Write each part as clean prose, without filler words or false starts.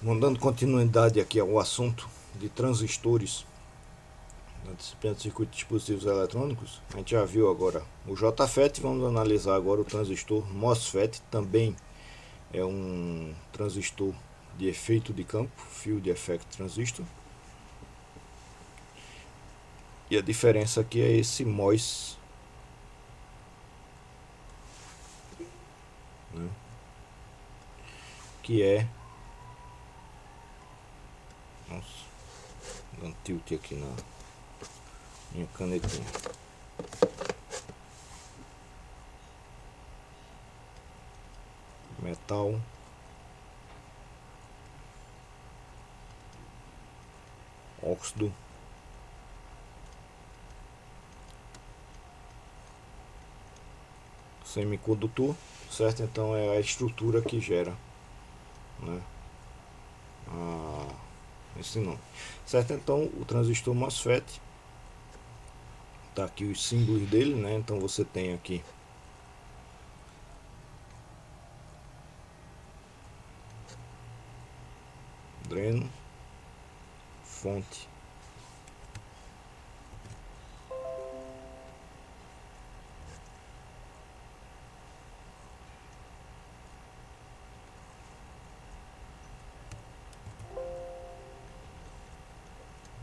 Dando continuidade aqui ao assunto de transistores na disciplina de circuito de dispositivos eletrônicos, a gente já viu agora o JFET, vamos analisar agora o transistor MOSFET, também é um transistor de efeito de campo, Field Effect Transistor. E a diferença aqui é esse MOS, né, que é... Nossa, dando tilt aqui na minha canetinha. Metal óxido semicondutor, certo? Então é a estrutura que gera, né, esse nome, certo? Então o transistor MOSFET, tá aqui os símbolos dele, né? Então você tem aqui dreno, fonte,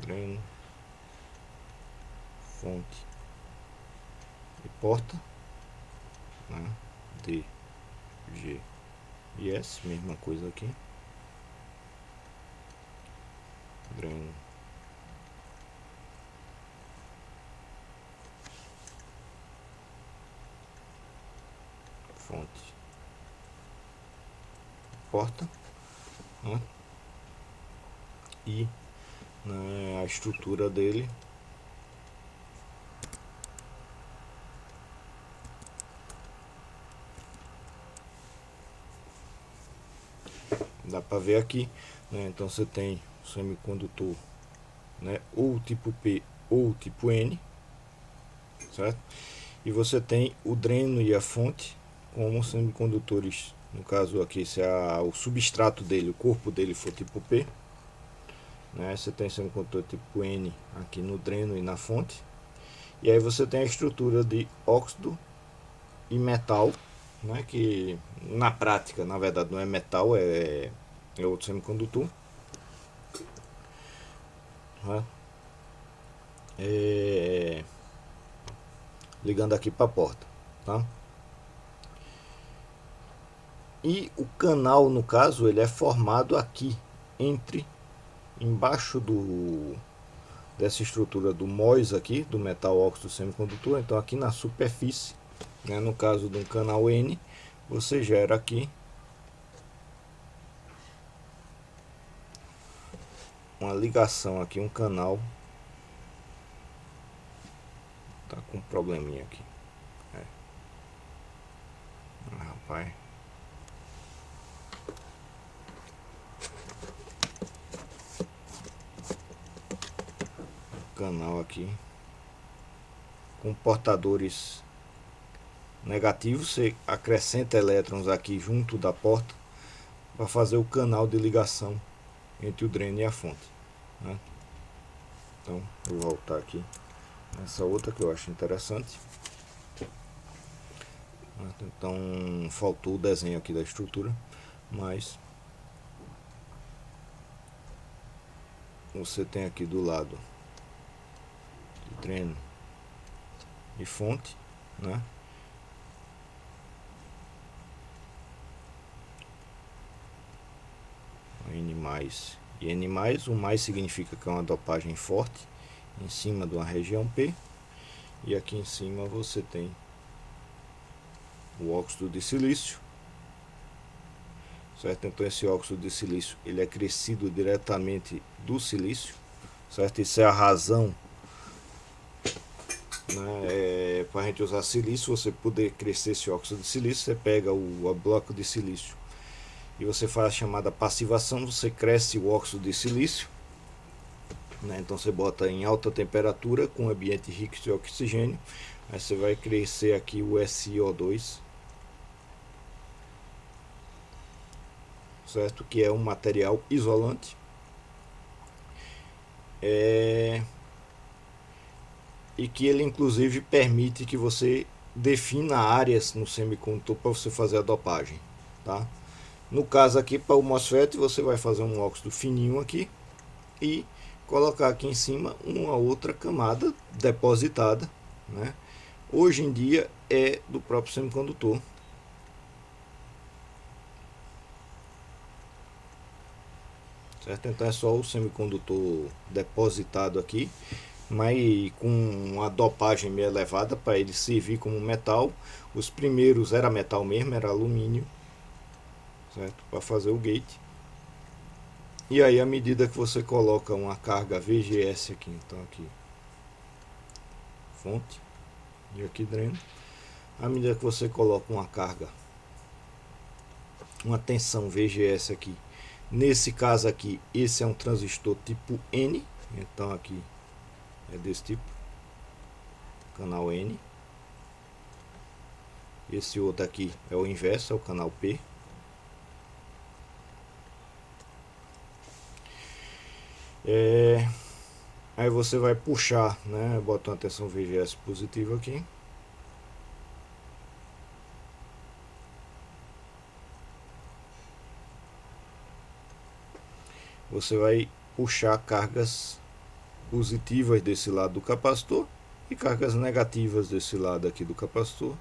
dreno, fonte e porta, né? D, G e S, mesma coisa aqui, dreno, fonte, porta, né? E, né, a estrutura dele dá para ver aqui, né? Então você tem o semicondutor, né, ou tipo P ou tipo N, certo? E você tem o dreno e a fonte como semicondutores. No caso aqui, se o substrato dele, o corpo dele for tipo P, né, você tem semicondutor tipo N aqui no dreno e na fonte. E aí você tem a estrutura de óxido e metal, né, que na prática, na verdade, não é metal, é outro semicondutor, né? Ligando aqui para a porta, tá? E o canal, no caso, ele é formado aqui embaixo dessa estrutura do MOS aqui, do metal óxido semicondutor. Então aqui na superfície, né, no caso de um canal N, você gera aqui uma ligação aqui, um canal. Tá com um probleminha aqui. Rapaz. Canal aqui com portadores negativos, você acrescenta elétrons aqui junto da porta para fazer o canal de ligação entre o dreno e a fonte, né? Então vou voltar aqui nessa outra que eu acho interessante. Então faltou o desenho aqui da estrutura, mas você tem aqui do lado dreno e fonte, né? N mais e N mais, o mais significa que é uma dopagem forte em cima de uma região P, e aqui em cima você tem o óxido de silício, certo? Então esse óxido de silício ele é crescido diretamente do silício, certo? Isso é a razão, né, para a gente usar silício. Você poder crescer esse óxido de silício, você pega o bloco de silício e você faz a chamada passivação, você cresce o óxido de silício, né? Então você bota em alta temperatura com ambiente rico de oxigênio, aí você vai crescer aqui o SiO2, certo? Que é um material isolante. E que ele inclusive permite que você defina áreas no semicondutor para você fazer a dopagem, tá? No caso aqui, para o MOSFET, você vai fazer um óxido fininho aqui e colocar aqui em cima uma outra camada depositada, né? Hoje em dia é do próprio semicondutor. Certo? Então é só o semicondutor depositado aqui, mas com uma dopagem meio elevada para ele servir como metal. Os primeiros era metal mesmo, era alumínio, certo? Para fazer o gate. E aí, à medida que você coloca uma carga VGS aqui, então aqui fonte e aqui dreno, à medida que você coloca uma carga, uma tensão VGS aqui, nesse caso aqui, esse é um transistor tipo N, então aqui é desse tipo, canal N. Esse outro aqui é o inverso, é o canal P. Aí você vai puxar, né? Bota uma tensão VGS positiva aqui. Você vai puxar cargas positivas desse lado do capacitor e cargas negativas desse lado aqui do capacitor.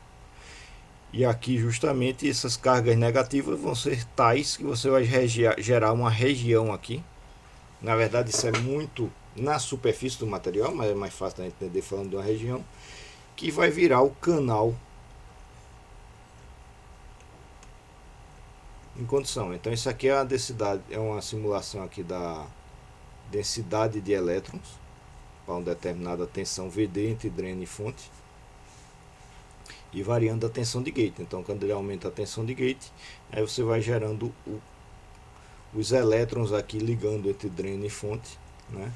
E aqui justamente essas cargas negativas vão ser tais que você vai gerar uma região aqui. Na verdade isso é muito na superfície do material, mas é mais fácil de entender falando de uma região, que vai virar o canal em condição. Então isso aqui é a densidade, é uma simulação aqui da densidade de elétrons para uma determinada tensão VD entre dreno e fonte, e variando a tensão de gate. Então quando ele aumenta a tensão de gate, aí você vai gerando os elétrons aqui ligando entre dreno e fonte, né?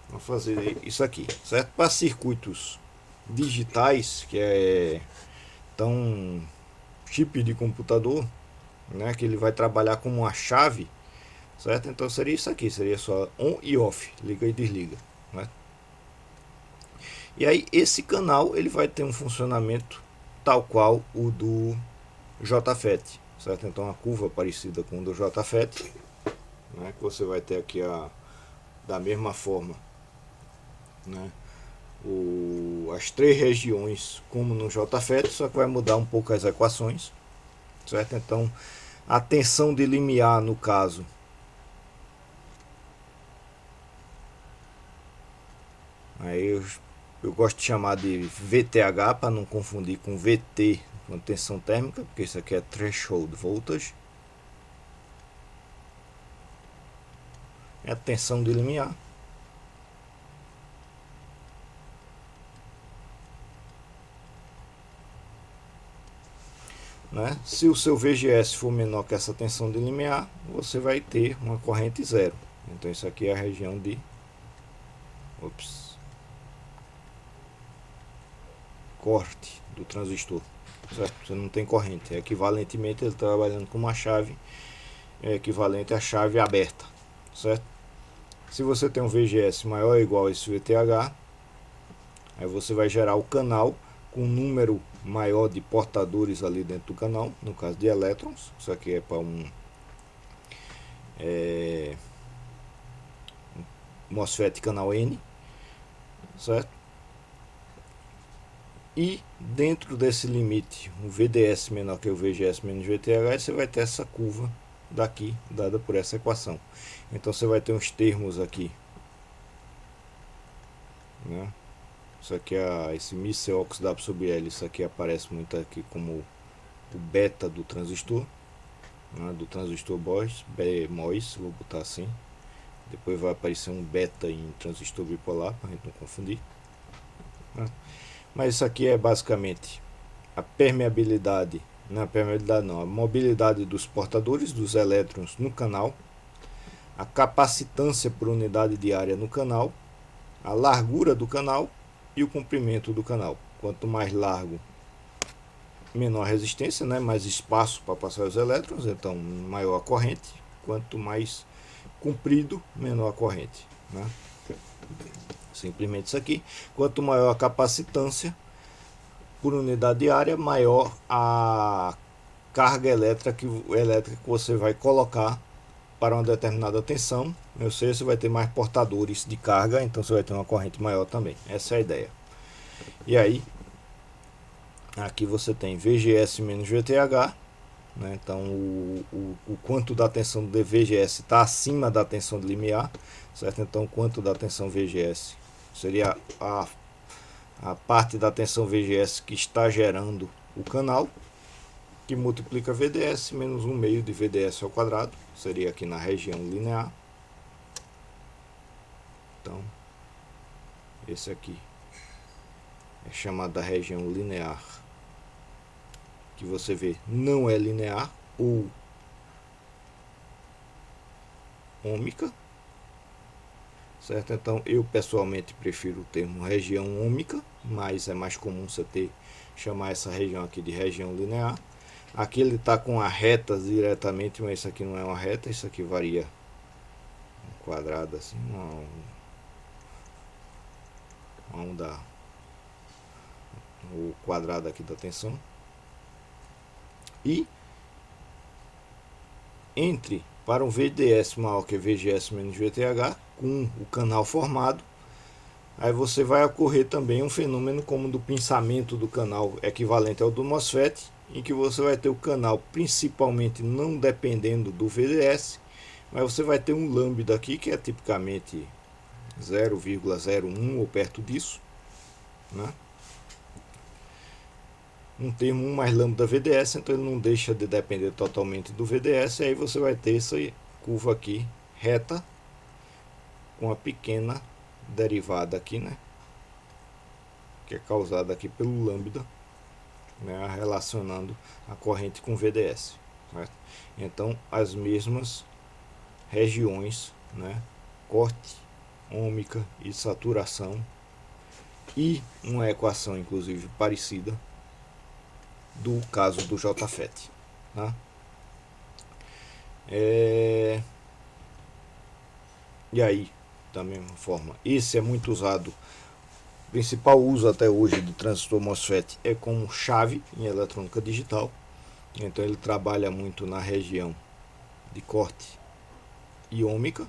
Vamos fazer isso aqui, certo? Para circuitos digitais, que é tão chip de computador, né? Que ele vai trabalhar como uma chave, certo? Então seria isso aqui, seria só on e off, liga e desliga, né? E aí esse canal ele vai ter um funcionamento tal qual o do JFET, certo? Então uma curva parecida com o do JFET, né? Que você vai ter aqui da mesma forma, né? As três regiões como no JFET, só que vai mudar um pouco as equações, certo? Então a tensão de limiar, no caso, aí eu gosto de chamar de VTH para não confundir com VT, com tensão térmica, porque isso aqui é threshold voltage, é a tensão de limiar. Né? Se o seu VGS for menor que essa tensão de limiar, você vai ter uma corrente zero. Então isso aqui é a região de corte do transistor, certo? Você não tem corrente, é equivalentemente ele trabalhando com uma chave, é equivalente à chave aberta, certo? Se você tem um VGS maior ou igual a esse VTH, aí você vai gerar o canal com um número maior de portadores ali dentro do canal, no caso de elétrons. Isso aqui é para um MOSFET canal N, certo? E dentro desse limite, um VDS menor que o VGS menos VTH, você vai ter essa curva daqui, dada por essa equação. Então você vai ter uns termos aqui, né? Isso aqui é esse mísel oxidável sobre L. Isso aqui aparece muito aqui como o beta do transistor, né? Do transistor BMOS, vou botar assim. Depois vai aparecer um beta em transistor bipolar, para a gente não confundir, né? Mas isso aqui é basicamente a permeabilidade, não a permeabilidade não, a mobilidade dos portadores, dos elétrons no canal, a capacitância por unidade de área no canal, a largura do canal e o comprimento do canal. Quanto mais largo, menor resistência, né? Mais espaço para passar os elétrons, então maior a corrente. Quanto mais comprido, menor a corrente, né? Simplesmente isso aqui. Quanto maior a capacitância por unidade de área, maior a carga elétrica que você vai colocar para uma determinada tensão. Ou seja, você vai ter mais portadores de carga, então você vai ter uma corrente maior também. Essa é a ideia. E aí, aqui você tem VGS menos VTH, né? Então o quanto da tensão do VGS está acima da tensão de limiar, certo? Então o quanto da tensão VGS seria a parte da tensão VGS que está gerando o canal, que multiplica VDS menos 1 meio de VDS ao quadrado, seria aqui na região linear. Então esse aqui é chamado da região linear, que você vê não é linear ou ômica, certo? Então eu pessoalmente prefiro o termo região ômica, mas é mais comum você chamar essa região aqui de região linear. Aqui ele está com a reta diretamente, mas isso aqui não é uma reta, isso aqui varia um quadrado assim, uma onda, o quadrado aqui da tensão. E entre para um VDS maior que VGS menos VTH, com o canal formado, aí você vai ocorrer também um fenômeno como do pinçamento do canal, equivalente ao do MOSFET, em que você vai ter o canal principalmente não dependendo do VDS, mas você vai ter um lambda aqui que é tipicamente 0,01 ou perto disso, né? Um termo 1 mais lambda VDS, então ele não deixa de depender totalmente do VDS, e aí você vai ter essa curva aqui reta com uma pequena derivada aqui, né, que é causada aqui pelo lambda, né, relacionando a corrente com VDS, certo? Então as mesmas regiões, né, corte, ômica e saturação, e uma equação inclusive parecida do caso do JFET, tá? E aí, da mesma forma, esse é muito usado. O principal uso até hoje do transistor MOSFET é como chave em eletrônica digital. Então ele trabalha muito na região de corte e ômica,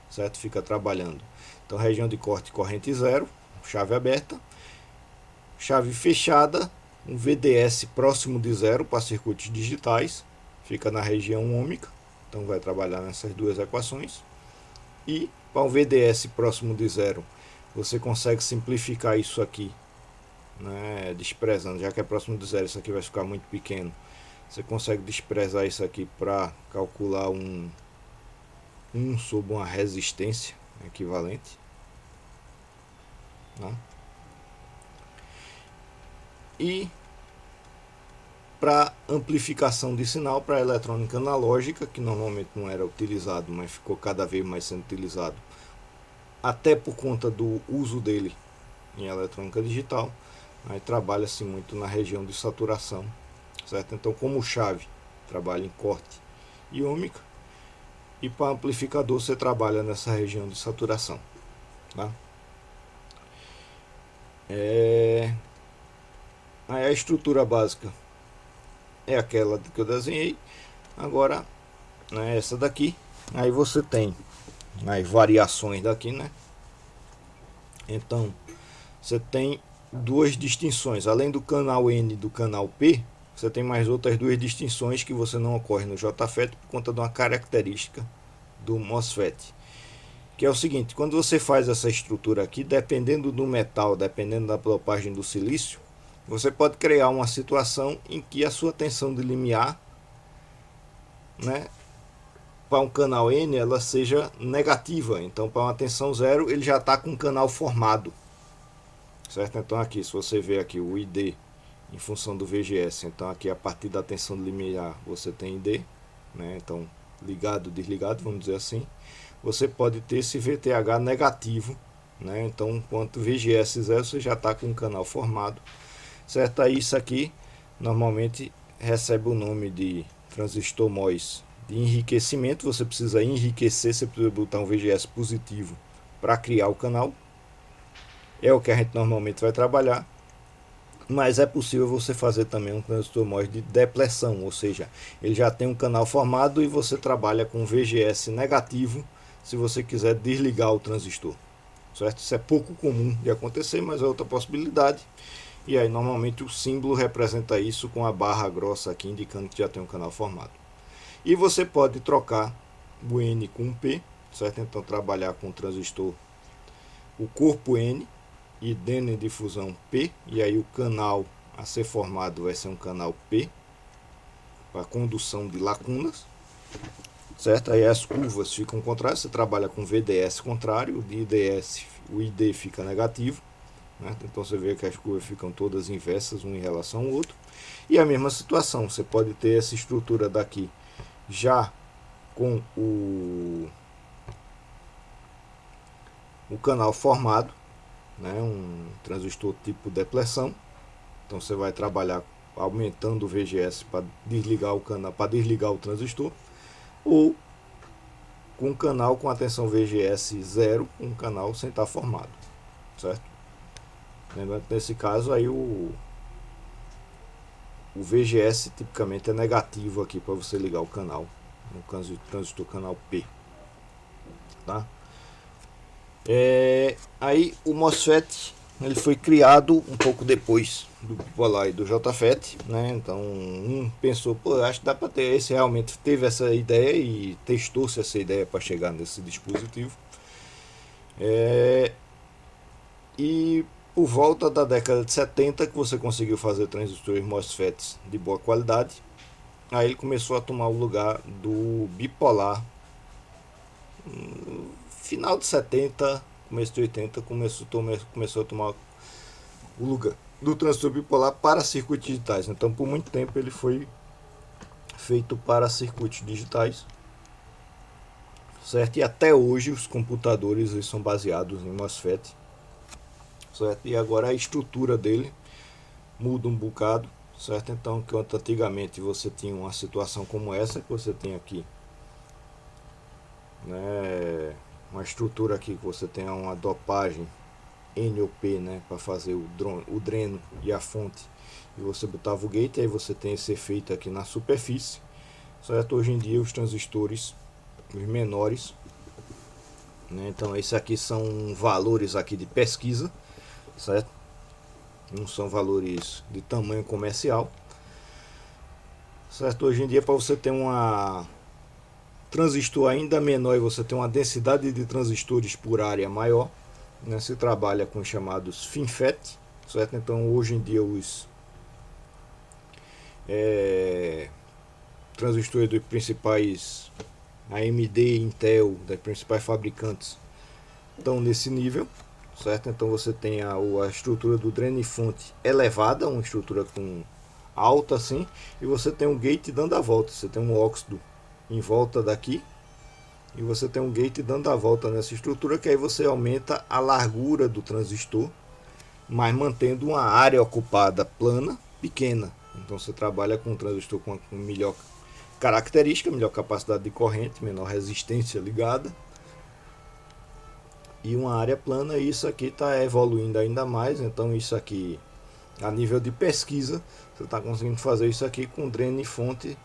certo? Fica trabalhando. Então região de corte, corrente zero, chave aberta, chave fechada, um VDS próximo de zero para circuitos digitais, fica na região ômica, então vai trabalhar nessas duas equações. E para um VDS próximo de zero, você consegue simplificar isso aqui, né, desprezando, já que é próximo de zero, isso aqui vai ficar muito pequeno. Você consegue desprezar isso aqui para calcular um sobre uma resistência equivalente, né? E para amplificação de sinal para eletrônica analógica, que normalmente não era utilizado, mas ficou cada vez mais sendo utilizado, até por conta do uso dele em eletrônica digital, aí trabalha-se muito na região de saturação, certo? Então, como chave trabalha em corte e ômica, e para amplificador você trabalha nessa região de saturação, tá? Aí a estrutura básica é aquela que eu desenhei. Agora, né, essa daqui, aí você tem as variações daqui, né? Então você tem duas distinções, além do canal N e do canal P, você tem mais outras duas distinções que você não ocorre no JFET por conta de uma característica do MOSFET, que é o seguinte: quando você faz essa estrutura aqui, dependendo do metal, dependendo da dopagem do silício, você pode criar uma situação em que a sua tensão de limiar, né, para um canal N ela seja negativa. Então para uma tensão zero ele já está com um canal formado, certo? Então aqui, se você ver aqui o ID em função do VGS, então aqui a partir da tensão de limiar você tem ID, né? Então ligado, desligado, vamos dizer assim. Você pode ter esse VTH negativo, né? Então enquanto VGS zero você já está com um canal formado, certo? Aí isso aqui normalmente recebe o nome de transistor MOS de enriquecimento. Você precisa enriquecer, você precisa botar um VGS positivo para criar o canal. É o que a gente normalmente vai trabalhar. Mas é possível você fazer também um transistor MOS de depleção, ou seja, ele já tem um canal formado e você trabalha com VGS negativo se você quiser desligar o transistor, certo? Isso é pouco comum de acontecer, mas é outra possibilidade. E aí normalmente o símbolo representa isso com a barra grossa aqui indicando que já tem um canal formado. E você pode trocar o N com o P, certo? Então trabalhar com o transistor, o corpo N e N de fusão P, e aí o canal a ser formado vai ser um canal P para condução de lacunas, certo? Aí as curvas ficam contrárias, você trabalha com VDS contrário, o IDS, o ID fica negativo, né? Então você vê que as curvas ficam todas inversas um em relação ao outro. E a mesma situação, você pode ter essa estrutura daqui já com o canal formado, né, um transistor tipo depleção. Então você vai trabalhar aumentando o VGS para desligar o canal, para desligar o transistor, ou com um canal com a tensão VGS 0, um canal sem estar formado, certo? Lembrando que nesse caso aí o VGS tipicamente é negativo aqui para você ligar o canal, no transistor canal P, tá? Aí o MOSFET ele foi criado um pouco depois do bipolar e do JFET, né? Então pensou, pô, acho que dá para ter, esse realmente teve essa ideia e testou-se essa ideia para chegar nesse dispositivo. E por volta da década de 70 que você conseguiu fazer transistores MOSFETs de boa qualidade, aí ele começou a tomar o lugar do bipolar. Final de 70, começo de 80, começou a tomar o lugar do transistor bipolar para circuitos digitais. Então por muito tempo ele foi feito para circuitos digitais, certo? E até hoje os computadores eles são baseados em MOSFET, certo? E agora a estrutura dele muda um bocado, certo? Então, enquanto antigamente você tinha uma situação como essa que você tem aqui, né, uma estrutura aqui que você tem uma dopagem NOP, né, para fazer o dreno e a fonte, e você botava o gate, aí você tem esse efeito aqui na superfície, certo? Hoje em dia os transistores, os menores, né, então esses aqui são valores aqui de pesquisa, certo? Não são valores de tamanho comercial, certo? Hoje em dia, para você ter uma transistor ainda menor e você ter uma densidade de transistores por área maior, né, se trabalha com os chamados FinFET, certo? Então hoje em dia os transistores dos principais AMD, Intel, das principais fabricantes estão nesse nível, certo? Então você tem a estrutura do dreno e fonte elevada, uma estrutura com alta assim, e você tem um gate dando a volta, você tem um óxido em volta daqui, e você tem um gate dando a volta nessa estrutura, que aí você aumenta a largura do transistor, mas mantendo uma área ocupada plana pequena. Então você trabalha com um transistor com melhor característica, melhor capacidade de corrente, menor resistência ligada e uma área plana. E isso aqui está evoluindo ainda mais. Então isso aqui, a nível de pesquisa, você está conseguindo fazer isso aqui com dreno e fonte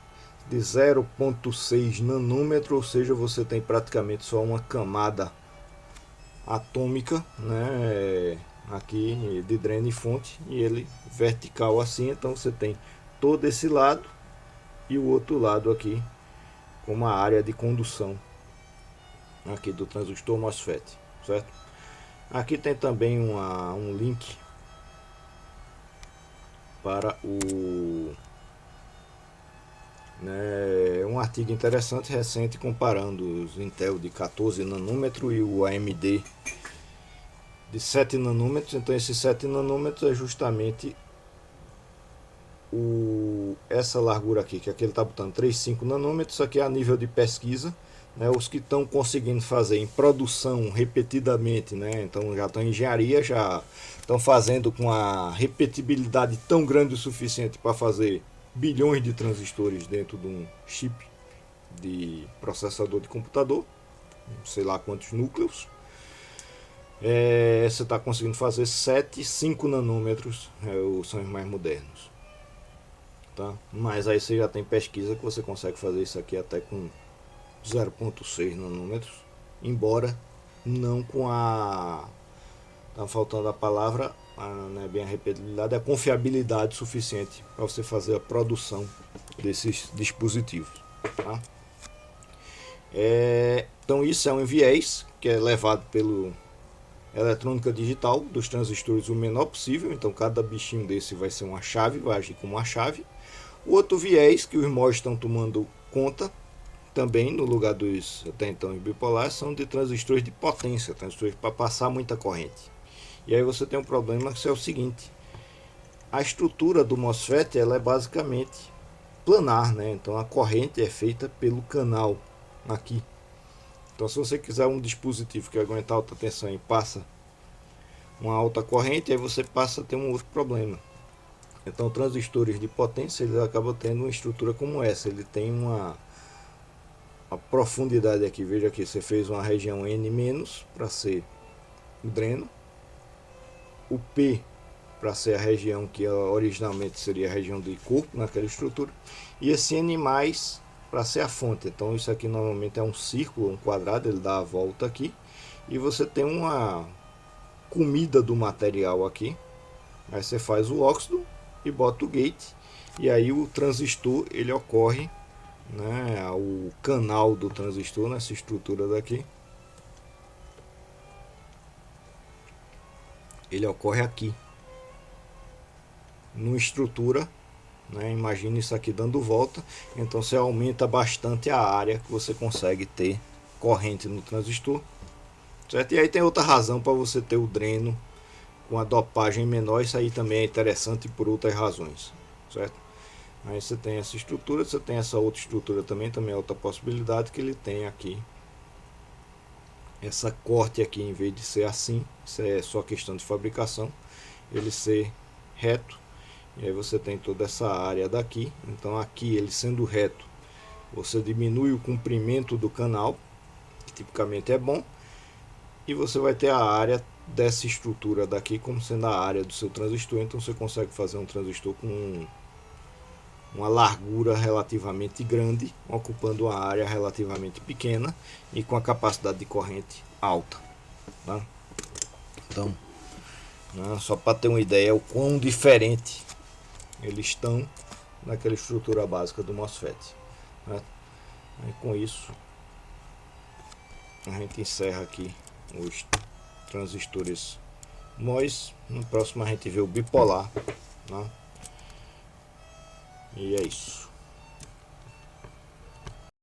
de 0,6 nanômetro, ou seja, você tem praticamente só uma camada atômica, né, aqui de dreno e fonte, e ele vertical assim. Então você tem todo esse lado e o outro lado aqui com uma área de condução aqui do transistor MOSFET, certo? Aqui tem também um link para um artigo interessante recente comparando os Intel de 14 nanômetros e o AMD de 7 nanômetros. Então esses 7 nanômetros é justamente essa largura aqui, que aqui ele está botando 3,5 nanômetros. Isso aqui é a nível de pesquisa, né, os que estão conseguindo fazer em produção repetidamente, né, então já estão em engenharia, já estão fazendo com a repetibilidade tão grande o suficiente para fazer bilhões de transistores dentro de um chip de processador de computador, sei lá quantos núcleos. Você está conseguindo fazer 7, 5 nanômetros, são os mais modernos. Tá? Mas aí você já tem pesquisa que você consegue fazer isso aqui até com 0,6 nanômetros, embora não com a... Tá faltando a palavra, não é bem a repetibilidade, a confiabilidade suficiente para você fazer a produção desses dispositivos. Tá? Então isso é um viés que é levado pelo eletrônica digital dos transistores o menor possível, então cada bichinho desse vai ser uma chave, vai agir como uma chave. O outro viés que os MOS estão tomando conta também no lugar dos até então bipolares são de transistores de potência, transistores para passar muita corrente. E aí você tem um problema que é o seguinte: a estrutura do MOSFET ela é basicamente planar, né? Então a corrente é feita pelo canal aqui. Então se você quiser um dispositivo que aguenta alta tensão e passa uma alta corrente, aí você passa a ter um outro problema. Então transistores de potência eles acabam tendo uma estrutura como essa, ele tem uma profundidade aqui, veja aqui, você fez uma região N- para ser o dreno, o P para ser a região que originalmente seria a região de corpo naquela estrutura, e esse N+ para ser a fonte. Então isso aqui normalmente é um círculo, um quadrado, ele dá a volta aqui, e você tem uma comida do material aqui. Aí você faz o óxido e bota o gate, e aí o transistor ele ocorre, né, o canal do transistor nessa estrutura daqui, ele ocorre aqui numa estrutura, né, imagine isso aqui dando volta, então você aumenta bastante a área que você consegue ter corrente no transistor, certo? E aí tem outra razão para você ter o dreno com a dopagem menor, isso aí também é interessante por outras razões, certo? Aí você tem essa estrutura, você tem essa outra estrutura também é outra possibilidade, que ele tem aqui essa corte aqui, em vez de ser assim, isso é só questão de fabricação, ele ser reto, e aí você tem toda essa área daqui. Então aqui ele sendo reto, você diminui o comprimento do canal, que tipicamente é bom, e você vai ter a área dessa estrutura daqui como sendo a área do seu transistor. Então você consegue fazer um transistor com uma largura relativamente grande, ocupando uma área relativamente pequena e com a capacidade de corrente alta, tá? Então, né, só para ter uma ideia o quão diferente eles estão naquela estrutura básica do MOSFET, né? Aí, com isso a gente encerra aqui os transistores MOS. No próximo a gente vê o bipolar, né? E é isso.